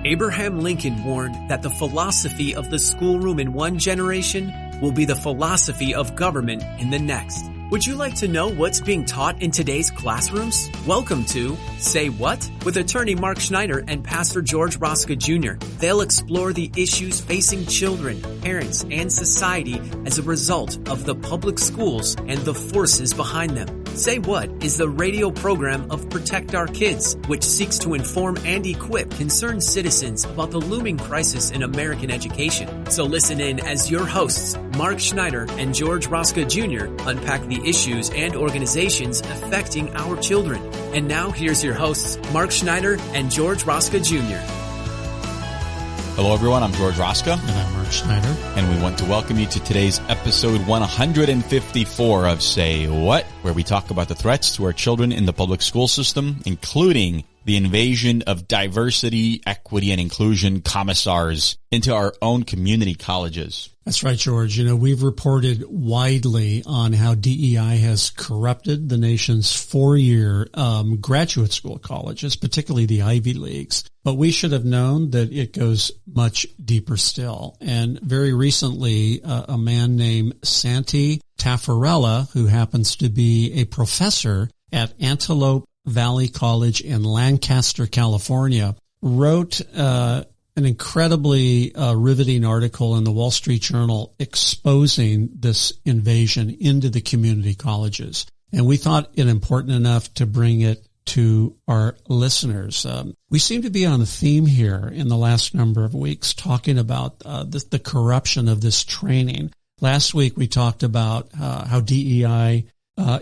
Abraham Lincoln warned that the philosophy of the schoolroom in one generation will be the philosophy of government in the next. Would you like to know what's being taught in today's classrooms? Welcome to Say What? With attorney Mark Schneider and Pastor George Rosca Jr. They'll explore the issues facing children, parents, and society as a result of the public schools and the forces behind them. Say What is the radio program of Protect Our Kids, which seeks to inform and equip concerned citizens about the looming crisis in American education. So listen in as your hosts, Mark Schneider and George Rosca Jr., unpack the issues and organizations affecting our children. And now here's your hosts, Mark Schneider and George Rosca Jr. Hello everyone, I'm George Rosca. And I'm Mark Schneider. And we want to welcome you to today's episode 154 of Say What, where we talk about the threats to our children in the public school system, including the invasion of diversity, equity, and inclusion commissars into our own community colleges. That's right, George. You know, we've reported widely on how DEI has corrupted the nation's four-year graduate school colleges, particularly the Ivy Leagues. But we should have known that it goes much deeper still. And very recently, a man named Santi Taferalla, who happens to be a professor at Antelope Valley College in Lancaster, California, wrote an incredibly riveting article in the Wall Street Journal exposing this invasion into the community colleges. And we thought it important enough to bring it to our listeners. We seem to be on a theme here in the last number of weeks talking about the corruption of this training. Last week we talked about how DEI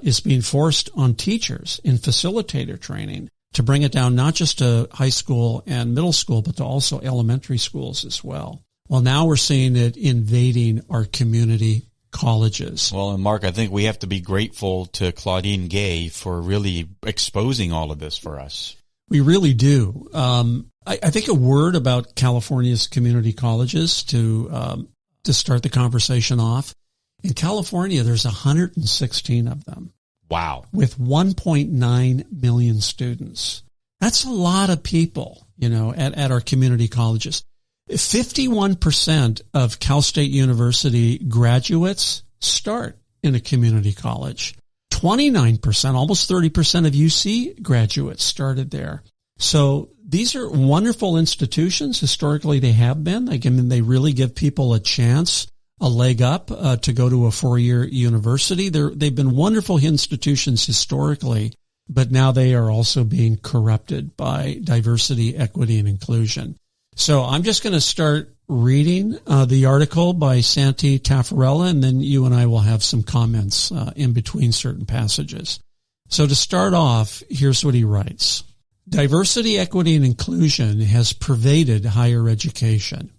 is being forced on teachers in facilitator training to bring it down not just to high school and middle school, but to also elementary schools as well. Well, now we're seeing it invading our community colleges. Well, and Mark, I think we have to be grateful to Claudine Gay for really exposing all of this for us. We really do. I think a word about California's community colleges to start the conversation off. In California, there's 116 of them. Wow. With 1.9 million students. That's a lot of people, you know, at our community colleges. 51% of Cal State University graduates start in a community college. 29%, almost 30% of UC graduates started there. So these are wonderful institutions. Historically, they have been. They really give people a chance, a leg up to go to a four-year university. They've been wonderful institutions historically, but now they are also being corrupted by diversity, equity, and inclusion. So I'm just going to start reading the article by Santi Taferalla, and then you and I will have some comments in between certain passages. So to start off, here's what he writes. Diversity, equity, and inclusion has pervaded higher education.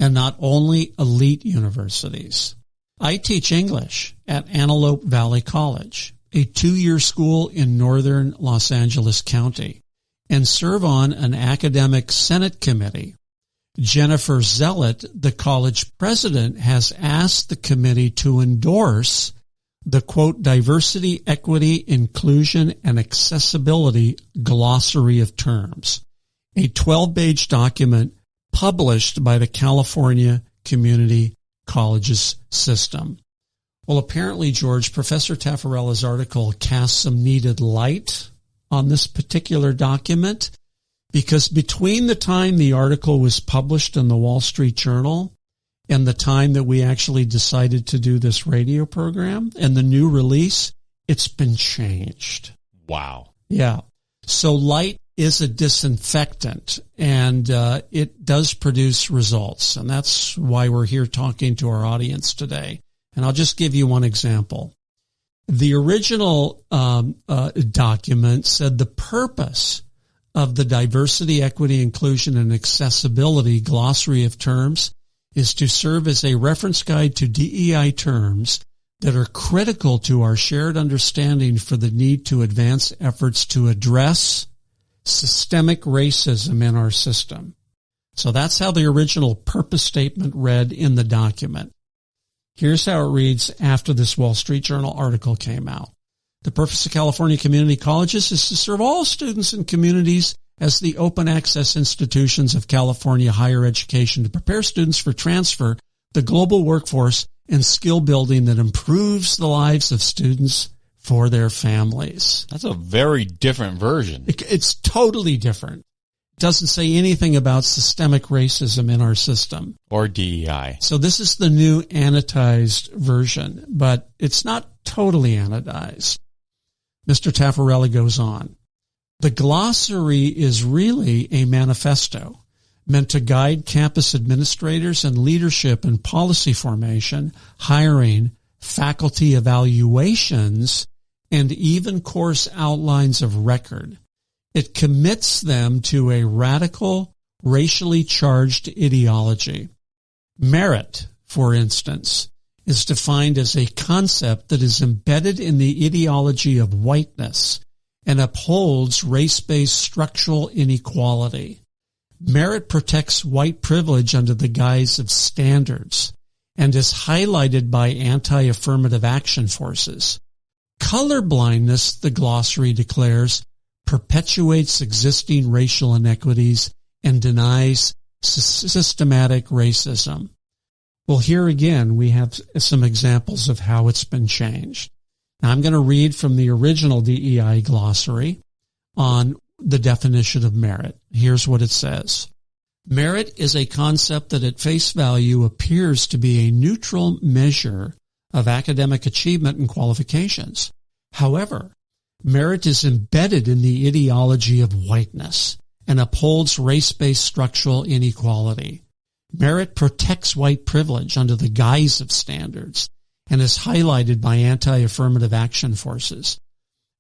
And not only elite universities. I teach English at Antelope Valley College, a two-year school in northern Los Angeles County, and serve on an academic senate committee. Jennifer Zealot, the college president, has asked the committee to endorse the, quote, diversity, equity, inclusion, and accessibility glossary of terms, a 12-page document published by the California Community Colleges System. Well, apparently, George, Professor Taferella's article casts some needed light on this particular document because between the time the article was published in the Wall Street Journal and the time that we actually decided to do this radio program and the new release, it's been changed. Wow. Yeah. So light is a disinfectant, and it does produce results. And that's why we're here talking to our audience today. And I'll just give you one example. The original document said the purpose of the diversity, equity, inclusion, and accessibility glossary of terms is to serve as a reference guide to DEI terms that are critical to our shared understanding for the need to advance efforts to address systemic racism in our system. So that's how the original purpose statement read in the document. Here's how it reads after this Wall Street Journal article came out. The purpose of California community colleges is to serve all students and communities as the open access institutions of California higher education to prepare students for transfer, the global workforce, and skill building that improves the lives of students for their families. That's a very different version. It's totally different. It doesn't say anything about systemic racism in our system. Or DEI. So this is the new anodized version, but it's not totally anodized. Mr. Taferalla goes on. The glossary is really a manifesto meant to guide campus administrators and leadership in policy formation, hiring, faculty evaluations, and even course outlines of record. It commits them to a radical, racially charged ideology. Merit, for instance, is defined as a concept that is embedded in the ideology of whiteness and upholds race-based structural inequality. Merit protects white privilege under the guise of standards and is highlighted by anti-affirmative action forces. Colorblindness, the glossary declares, perpetuates existing racial inequities and denies systematic racism. Well, here again, we have some examples of how it's been changed. Now, I'm going to read from the original DEI glossary on the definition of merit. Here's what it says. Merit is a concept that at face value appears to be a neutral measure of academic achievement and qualifications. However, merit is embedded in the ideology of whiteness and upholds race-based structural inequality. Merit protects white privilege under the guise of standards and is highlighted by anti-affirmative action forces.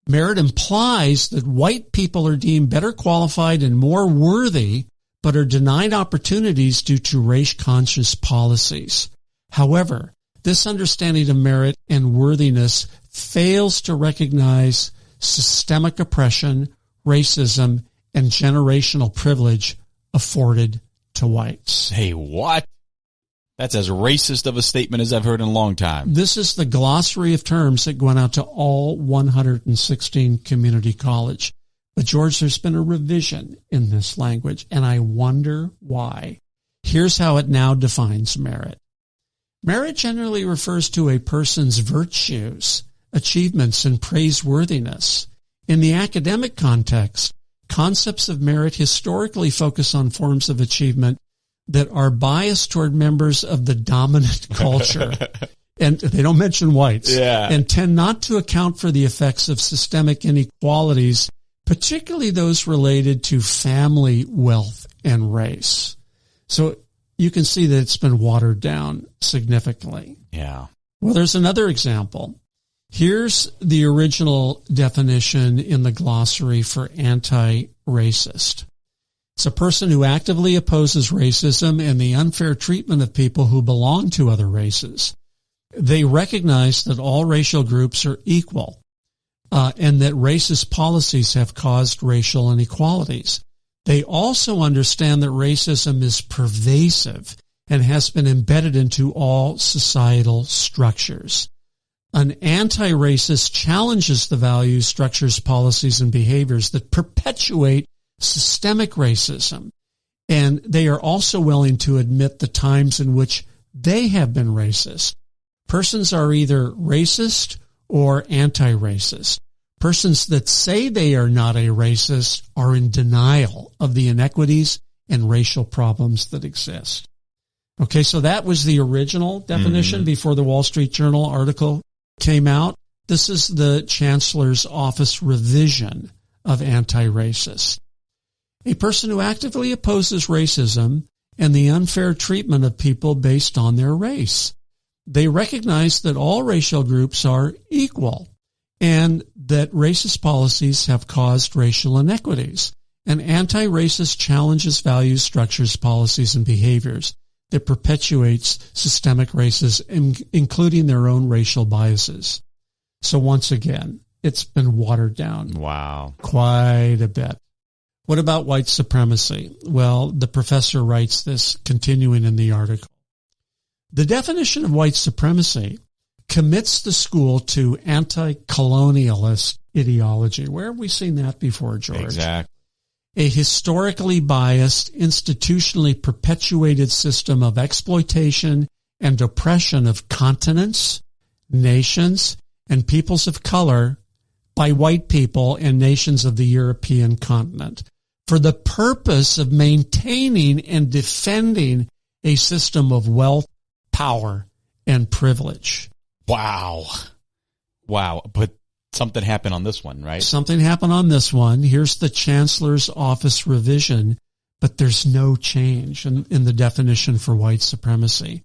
Merit implies that white people are deemed better qualified and more worthy, but are denied opportunities due to race-conscious policies. However, this understanding of merit and worthiness fails to recognize systemic oppression, racism, and generational privilege afforded to whites. Hey, what? That's as racist of a statement as I've heard in a long time. This is the glossary of terms that went out to all 116 community college. But, George, there's been a revision in this language, and I wonder why. Here's how it now defines merit. Merit generally refers to a person's virtues, achievements, and praiseworthiness. In the academic context, concepts of merit historically focus on forms of achievement that are biased toward members of the dominant culture. And they don't mention whites. Yeah. And tend not to account for the effects of systemic inequalities, particularly those related to family, wealth, and race. So you can see that it's been watered down significantly. Yeah. Well, there's another example. Here's the original definition in the glossary for anti-racist. It's a person who actively opposes racism and the unfair treatment of people who belong to other races. They recognize that all racial groups are equal, and that racist policies have caused racial inequalities. They also understand that racism is pervasive and has been embedded into all societal structures. An anti-racist challenges the values, structures, policies, and behaviors that perpetuate systemic racism, and they are also willing to admit the times in which they have been racist. Persons are either racist or anti-racist. Persons that say they are not a racist are in denial of the inequities and racial problems that exist. Okay, so that was the original definition before the Wall Street Journal article came out. This is the Chancellor's Office revision of anti-racist. A person who actively opposes racism and the unfair treatment of people based on their race. They recognize that all racial groups are equal and that racist policies have caused racial inequities. An anti-racist challenges values, structures, policies, and behaviors that perpetuates systemic racism, including their own racial biases. So once again, it's been watered down. Wow. Quite a bit. What about white supremacy? Well, the professor writes this, continuing in the article. The definition of white supremacy commits the school to anti-colonialist ideology. Where have we seen that before, George? Exactly. a historically biased, institutionally perpetuated system of exploitation and oppression of continents, nations, and peoples of color by white people and nations of the European continent for the purpose of maintaining and defending a system of wealth, power, and privilege. Wow. But something happened on this one, right? Something happened on this one. Here's the Chancellor's Office revision, but there's no change in the definition for white supremacy.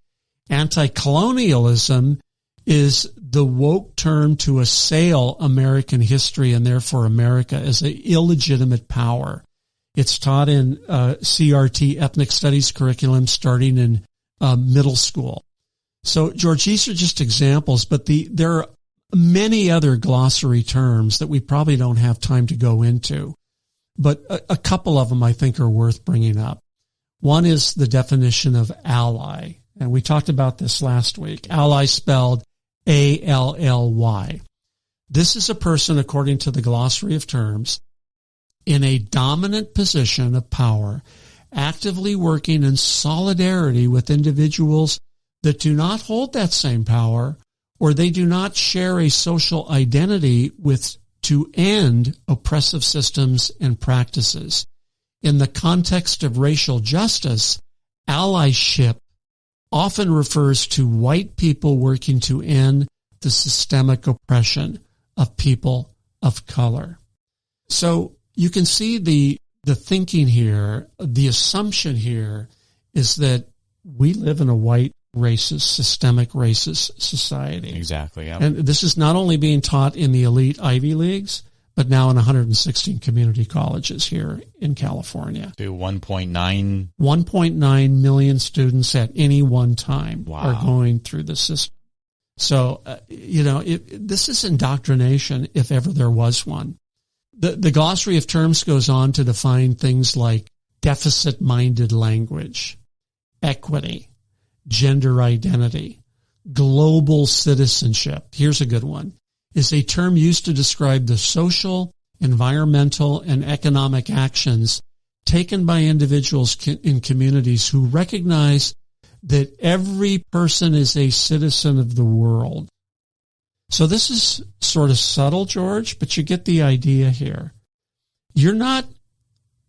Anti-colonialism is the woke term to assail American history and therefore America as an illegitimate power. It's taught in CRT, ethnic studies curriculum, starting in middle school. So, George, these are just examples, but there are many other glossary terms that we probably don't have time to go into. But a couple of them I think are worth bringing up. One is the definition of ally. And we talked about this last week. Ally spelled A-L-L-Y. This is a person, according to the glossary of terms, in a dominant position of power, actively working in solidarity with individuals that do not hold that same power, or they do not share a social identity with to end oppressive systems and practices. In the context of racial justice, allyship often refers to white people working to end the systemic oppression of people of color. So you can see the thinking here, the assumption here is that we live in a white racist, systemic racist society. Exactly. Yeah. And this is not only being taught in the elite Ivy Leagues, but now in 116 community colleges here in California. To 1.9 million students at any one time Wow. are going through the system. So, this is indoctrination if ever there was one. The glossary of terms goes on to define things like deficit-minded language, equity, gender identity, global citizenship. Here's a good one. Is a term used to describe the social, environmental, and economic actions taken by individuals in communities who recognize that every person is a citizen of the world. So this is sort of subtle, George, but you get the idea here. You're not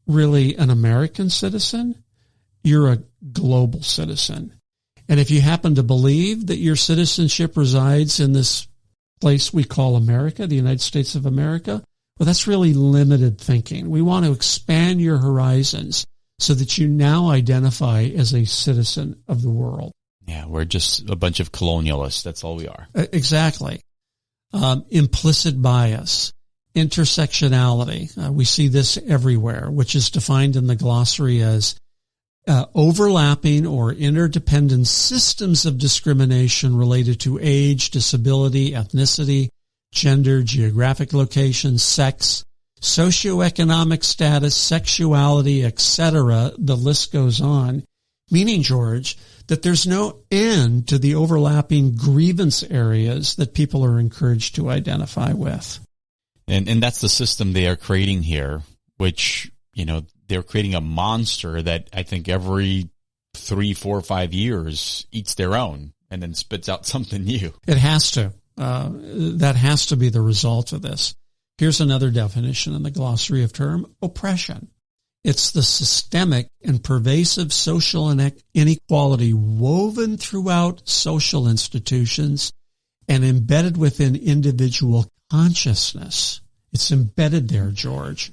really an American citizen. You're a global citizen. And if you happen to believe that your citizenship resides in this place we call America, the United States of America, well, that's really limited thinking. We want to expand your horizons so that you now identify as a citizen of the world. Yeah, we're just a bunch of colonialists. That's all we are. Exactly. Implicit bias, intersectionality. We see this everywhere, which is defined in the glossary as overlapping or interdependent systems of discrimination related to age, disability, ethnicity, gender, geographic location, sex, socioeconomic status, sexuality, etc. The list goes on, meaning, George, that there's no end to the overlapping grievance areas that people are encouraged to identify with. And that's the system they are creating here, which, they're creating a monster that I think every 3, 4, 5 years eats their own and then spits out something new. It has to. That has to be the result of this. Here's another definition in the glossary of term, oppression. It's the systemic and pervasive social inequality woven throughout social institutions and embedded within individual consciousness. It's embedded there, George.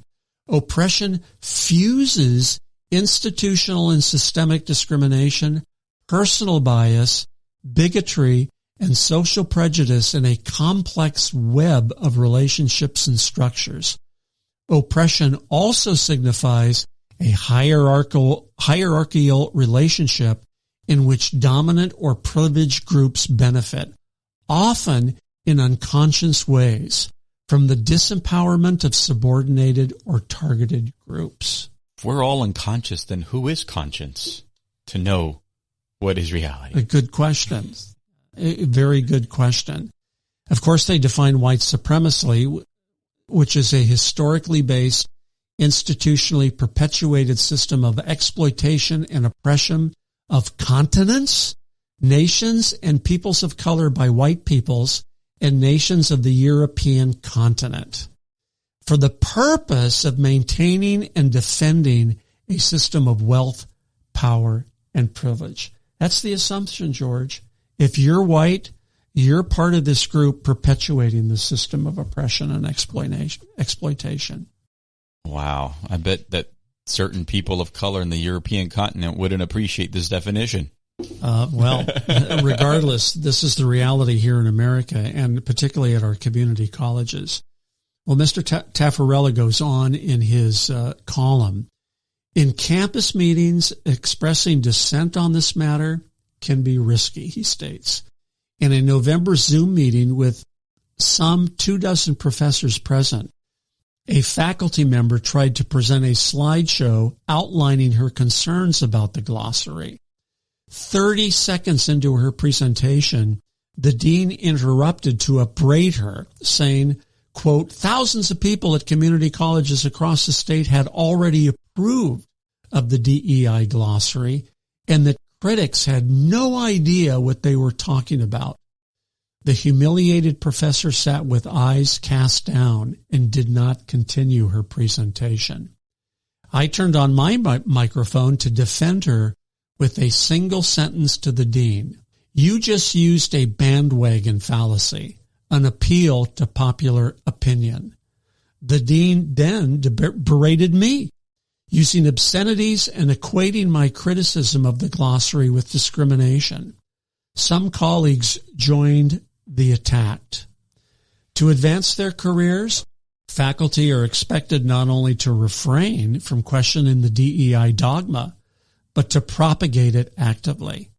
Oppression fuses institutional and systemic discrimination, personal bias, bigotry, and social prejudice in a complex web of relationships and structures. Oppression also signifies a hierarchical relationship in which dominant or privileged groups benefit, often in unconscious ways, from the disempowerment of subordinated or targeted groups. If we're all unconscious, then who is conscience to know what is reality? A good question. A very good question. Of course, they define white supremacy, which is a historically based, institutionally perpetuated system of exploitation and oppression of continents, nations, and peoples of color by white peoples and nations of the European continent for the purpose of maintaining and defending a system of wealth, power, and privilege. That's the assumption, George. If you're white, you're part of this group perpetuating the system of oppression and exploitation. Wow. I bet that certain people of color in the European continent wouldn't appreciate this definition. Well, regardless, this is the reality here in America, and particularly at our community colleges. Well, Mr. Taferalla goes on in his column. In campus meetings, expressing dissent on this matter can be risky, he states. In a November Zoom meeting with some 24 professors present, a faculty member tried to present a slideshow outlining her concerns about the glossary. 30 seconds into her presentation, the dean interrupted to upbraid her, saying, quote, thousands of people at community colleges across the state had already approved of the DEI glossary, and that critics had no idea what they were talking about. The humiliated professor sat with eyes cast down and did not continue her presentation. I turned on my microphone to defend her with a single sentence to the dean. You just used a bandwagon fallacy, an appeal to popular opinion. The dean then berated me, using obscenities and equating my criticism of the glossary with discrimination. Some colleagues joined the attack. To advance their careers, faculty are expected not only to refrain from questioning the DEI dogma, but to propagate it actively.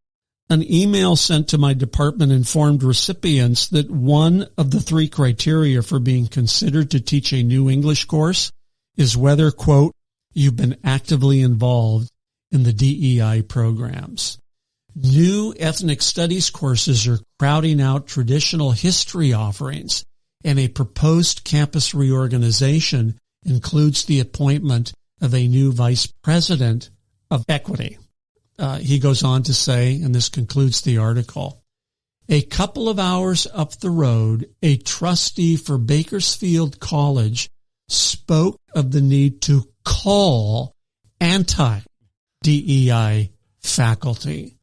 An email sent to my department informed recipients that one of the 3 criteria for being considered to teach a new English course is whether, quote, you've been actively involved in the DEI programs. New ethnic studies courses are crowding out traditional history offerings, and a proposed campus reorganization includes the appointment of a new vice president of equity. He goes on to say, and this concludes the article, a couple of hours up the road, a trustee for Bakersfield College spoke of the need to call anti-DEI faculty.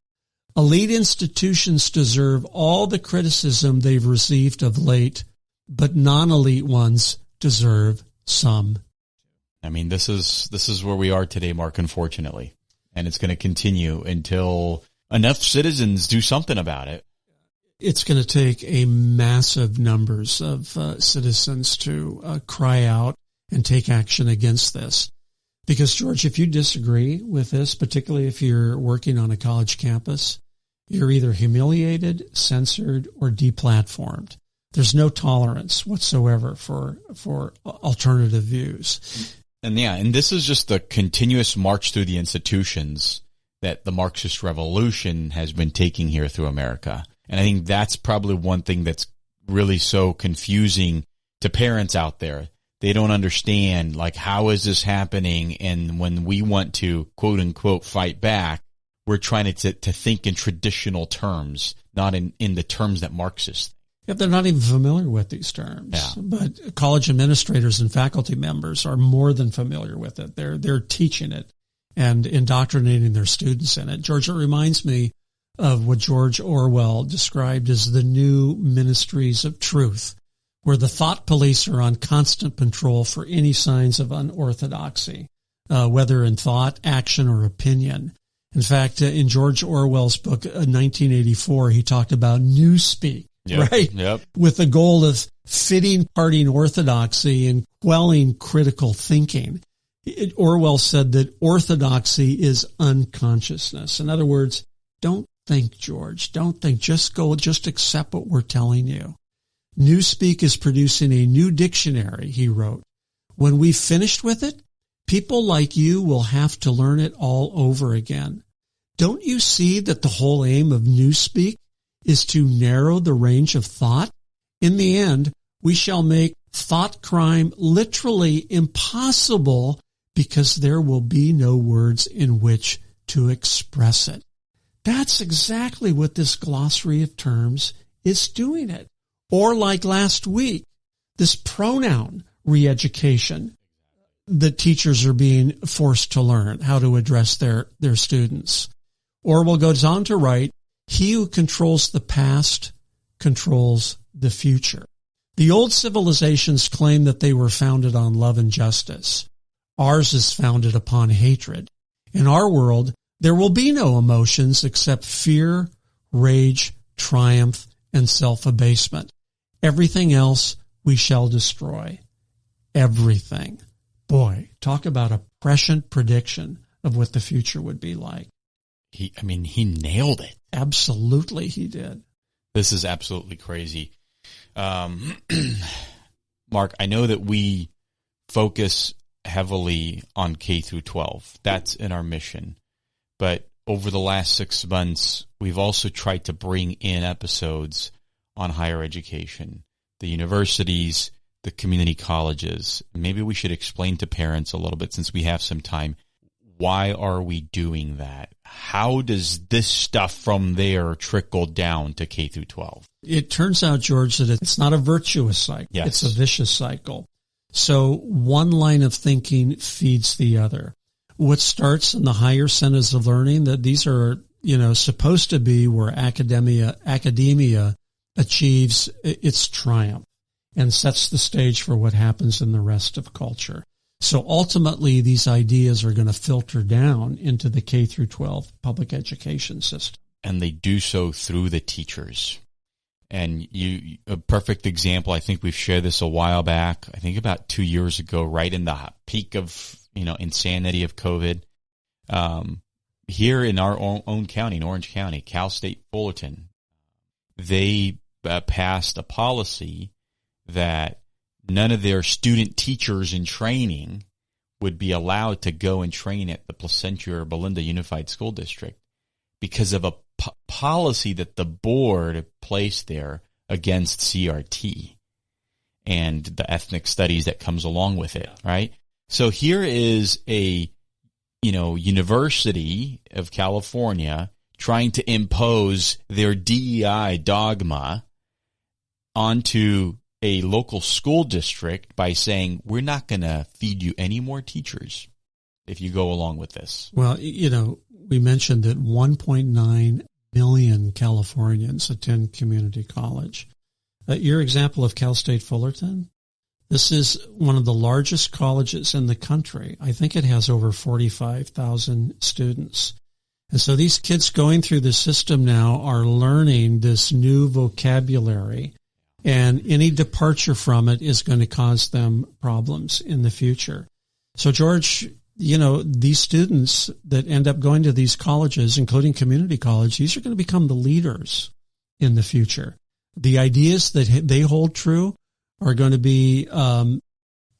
Elite institutions deserve all the criticism they've received of late, but non-elite ones deserve some. I mean, this is where we are today, Mark, unfortunately. And it's going to continue until enough citizens do something about it. It's going to take a massive numbers of citizens to cry out and take action against this. Because, George, if you disagree with this, particularly if you're working on a college campus, you're either humiliated, censored, or deplatformed. There's no tolerance whatsoever for alternative views. And this is just the continuous march through the institutions that the Marxist revolution has been taking here through America. And I think that's probably one thing that's really so confusing to parents out there. They don't understand, like, how is this happening? And when we want to, quote unquote, fight back, we're trying to think in traditional terms, not in the terms that Marxists think. Yeah, they're not even familiar with these terms. Yeah. But college administrators and faculty members are more than familiar with it. They're teaching it and indoctrinating their students in it. George, it reminds me of what George Orwell described as the new ministries of truth, where the thought police are on constant patrol for any signs of unorthodoxy, whether in thought, action, or opinion. In fact, in George Orwell's book, 1984, he talked about newspeak. Yep, right? Yep. With the goal of fitting party orthodoxy and quelling critical thinking. Orwell said that orthodoxy is unconsciousness. In other words, don't think, George. Don't think. Just accept what we're telling you. Newspeak is producing a new dictionary, he wrote. When we've finished with it, people like you will have to learn it all over again. Don't you see that the whole aim of Newspeak is to narrow the range of thought? In the end, we shall make thought crime literally impossible because there will be no words in which to express it. That's exactly what this glossary of terms is doing it. Or like last week, this pronoun re-education that teachers are being forced to learn how to address their students. Or we'll go on to write, he who controls the past controls the future. The old civilizations claim that they were founded on love and justice. Ours is founded upon hatred. In our world, there will be no emotions except fear, rage, triumph, and self-abasement. Everything else we shall destroy. Everything. Boy, talk about a prescient prediction of what the future would be like. He nailed it. Absolutely, he did. This is absolutely crazy. Mark, I know that we focus heavily on K through 12. That's in our mission. But over the last 6 months, we've also tried to bring in episodes on higher education, the universities, the community colleges. Maybe we should explain to parents a little bit, since we have some time, why are we doing that? How does this stuff from there trickle down to K through 12? It turns out, George, that it's not a virtuous cycle. Yes. It's a vicious cycle. So one line of thinking feeds the other. What starts in the higher centers of learning, that these are, supposed to be where academia achieves its triumph and sets the stage for what happens in the rest of culture. So ultimately, these ideas are going to filter down into the K through 12 public education system. And they do so through the teachers. And a perfect example, I think we've shared this a while back, I think about 2 years ago, right in the peak of, insanity of COVID. Here in our own county, in Orange County, Cal State Fullerton, they passed a policy that none of their student teachers in training would be allowed to go and train at the Placentia or Belinda Unified School District because of a policy that the board placed there against CRT and the ethnic studies that comes along with it, right? So here is a, University of California trying to impose their DEI dogma onto a local school district by saying, we're not going to feed you any more teachers if you go along with this. Well, we mentioned that 1.9 million Californians attend community college. Your example of Cal State Fullerton, this is one of the largest colleges in the country. I think it has over 45,000 students. And so these kids going through the system now are learning this new vocabulary, and any departure from it is going to cause them problems in the future. So, George, these students that end up going to these colleges, including community college, these are going to become the leaders in the future. The ideas that they hold true are going to be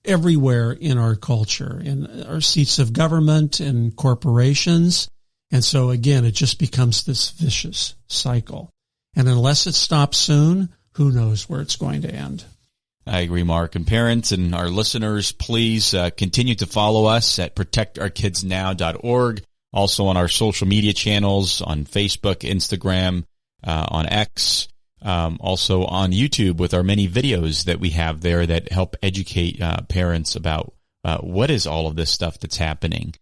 everywhere in our culture, in our seats of government and corporations. And so, again, it just becomes this vicious cycle. And unless it stops soon, who knows where it's going to end. I agree, Mark. And parents and our listeners, please continue to follow us at protectourkidsnow.org. Also on our social media channels on Facebook, Instagram, on X, also on YouTube with our many videos that we have there that help educate parents about what is all of this stuff that's happening.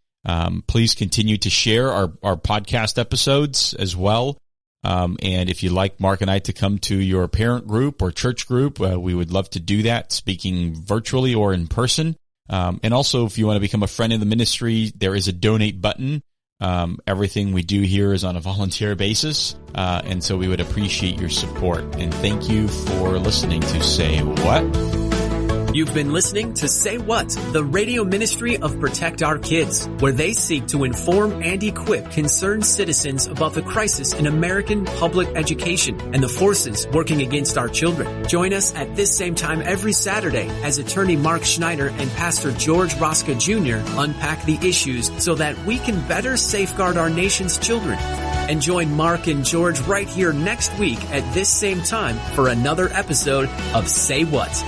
Please continue to share our podcast episodes as well. And if you'd like Mark and I to come to your parent group or church group, we would love to do that, speaking virtually or in person. And also, if you want to become a friend of the ministry, there is a donate button. Everything we do here is on a volunteer basis. And so we would appreciate your support. And thank you for listening to Say What? You've been listening to Say What, the radio ministry of Protect Our Kids, where they seek to inform and equip concerned citizens about the crisis in American public education and the forces working against our children. Join us at this same time every Saturday as attorney Mark Schneider and Pastor George Rosca Jr. unpack the issues so that we can better safeguard our nation's children. And join Mark and George right here next week at this same time for another episode of Say What.